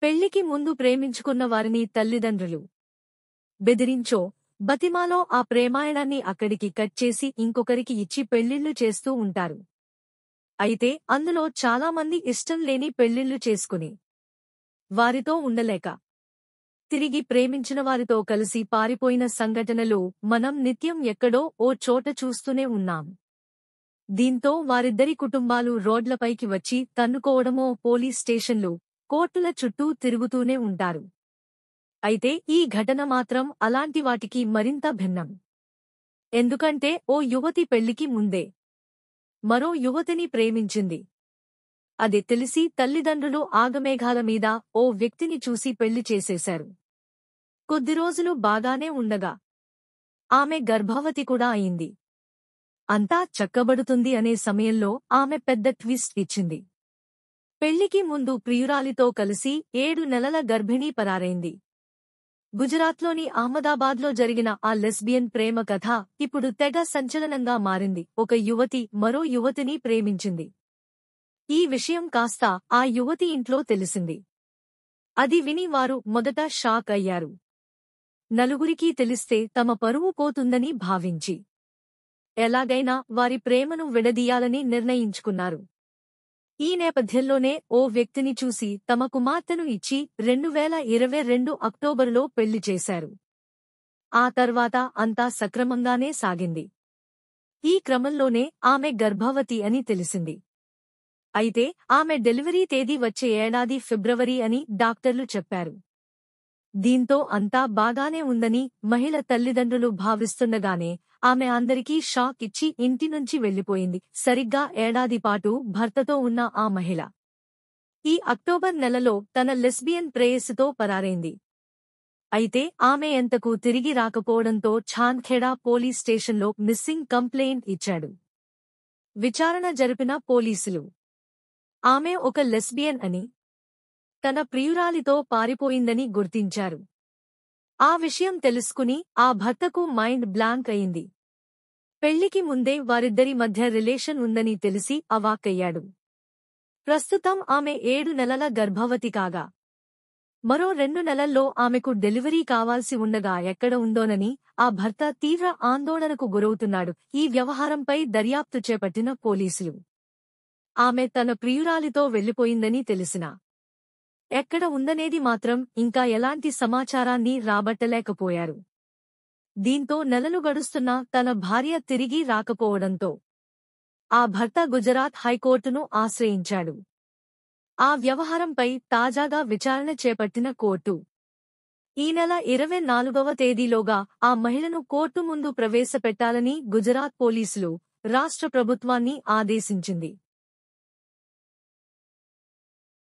పెళ్లికి ముందు ప్రేమించుకున్న వారిని తల్లిదండ్రులు బెదిరించో, బతిమాలో ఆ ప్రేమాయణాన్ని అక్కడికి కట్ చేసి ఇంకొకరికి ఇచ్చి పెళ్లిళ్లు చేస్తూ ఉంటారు. అయితే అందులో చాలామంది ఇష్టం లేని పెళ్లిళ్లు చేసుకుని వారితో ఉండలేక తిరిగి ప్రేమించిన వారితో కలిసి పారిపోయిన సంఘటనలు మనం నిత్యం ఎక్కడో ఓ చోట చూస్తూనే ఉన్నాం. దీంతో వారిద్దరి కుటుంబాలు రోడ్లపైకి వచ్చి తన్నుకోవడమో, పోలీస్ స్టేషన్లు, కోర్టుల చుట్టూ తిరుగుతూనే ఉంటారు. అయితే ఈ ఘటన మాత్రం అలాంటి వాటికి మరింత భిన్నం. ఎందుకంటే ఓ యువతి పెళ్లికి ముందే మరో యువతిని ప్రేమించింది. అది తెలిసి తల్లిదండ్రులు ఆగమేఘాల మీద ఓ వ్యక్తిని చూసి పెళ్లి చేసేశారు. కొద్ది రోజులు బాగానే ఉండగా ఆమె గర్భవతి కూడా అయింది. అంతా చక్కబడుతుంది అనే సమయంలో ఆమె పెద్ద ట్విస్ట్ ఇచ్చింది. పెళ్లికి ముందు ప్రియురాలితో కలిసి 7 నెలల గర్భిణీ పరారైంది. గుజరాత్లోని అహ్మదాబాద్లో జరిగిన ఆ లెస్బియన్ ప్రేమ కథ ఇప్పుడు తెగ సంచలనంగా మారింది. ఒక యువతి మరో యువతిని ప్రేమించింది. ఈ విషయం కాస్త ఆ యువతి ఇంట్లో తెలిసింది. అది విని వారు మొదట షాక్ అయ్యారు. నలుగురికీ తెలిస్తే తమ పరువు పోతుందని భావించి ఎలాగైనా వారి ప్రేమను విడదీయాలని నిర్ణయించుకున్నారు. ఈ నేపథ్యంలోనే ఓ వ్యక్తిని చూసి తమ కుమార్తెను ఇచ్చి 2022 అక్టోబరులో పెళ్లి చేశారు. ఆ తర్వాత అంతా సక్రమంగానే సాగింది. ఈ క్రమంలోనే ఆమె గర్భవతి అని తెలిసింది. అయితే ఆమె డెలివరీ తేదీ వచ్చే ఏడాది ఫిబ్రవరి అని డాక్టర్లు చెప్పారు. దీంతో అంతా బాగానే ఉందని మహిళ తల్లిదండ్రులు భావిస్తుండగానే ఆమె అందరికీ షాక్ ఇచ్చి ఇంటి నుంచి వెళ్లిపోయింది. సరిగ్గా ఏడాది పాటు భర్తతో ఉన్న ఆ మహిళ ఈ అక్టోబర్ నెలలో తన లెస్బియన్ ప్రేయసితో పరారైంది. అయితే ఆమె ఎంతకు తిరిగి రాకపోవడంతో ఛాంద్ఖేడా పోలీస్ స్టేషన్లో మిస్సింగ్ కంప్లెయింట్ ఇచ్చాడు. విచారణ జరిపిన పోలీసులు ఆమె ఒక లెస్బియన్ అని, తన ప్రియురాలితో పారిపోయిందని గుర్తించారు. ఆ విషయం తెలుసుకుని ఆ భర్తకు మైండ్ బ్లాంక్ అయింది. పెళ్లికి ముందే వారిద్దరి మధ్య రిలేషన్ ఉందని తెలిసి అవాక్కయ్యాడు. ప్రస్తుతం ఆమె 7 నెలల గర్భవతి కాగా మరో 2 నెలల్లో ఆమెకు డెలివరీ కావాల్సి ఉండగా ఎక్కడ ఉందోనని ఆ భర్త తీవ్ర ఆందోళనకు గురవుతున్నాడు. ఈ వ్యవహారంపై దర్యాప్తు చేపట్టిన పోలీసులు ఆమె తన ప్రియురాలితో వెళ్లిపోయిందని తెలిసినా ఎక్కడ ఉందనేది మాత్రం ఇంకా ఎలాంటి సమాచారాన్ని రాబట్టలేకపోయారు. దీంతో నెలలు గడుస్తున్నా తన భార్య తిరిగి రాకపోవడంతో ఆ భర్త గుజరాత్ హైకోర్టును ఆశ్రయించాడు. ఆ వ్యవహారంపై తాజాగా విచారణ చేపట్టిన కోర్టు ఈ నెల 24వ తేదీలోగా ఆ మహిళను కోర్టు ముందు ప్రవేశపెట్టాలని గుజరాత్ పోలీసులు రాష్ట్ర ప్రభుత్వాన్ని ఆదేశించింది.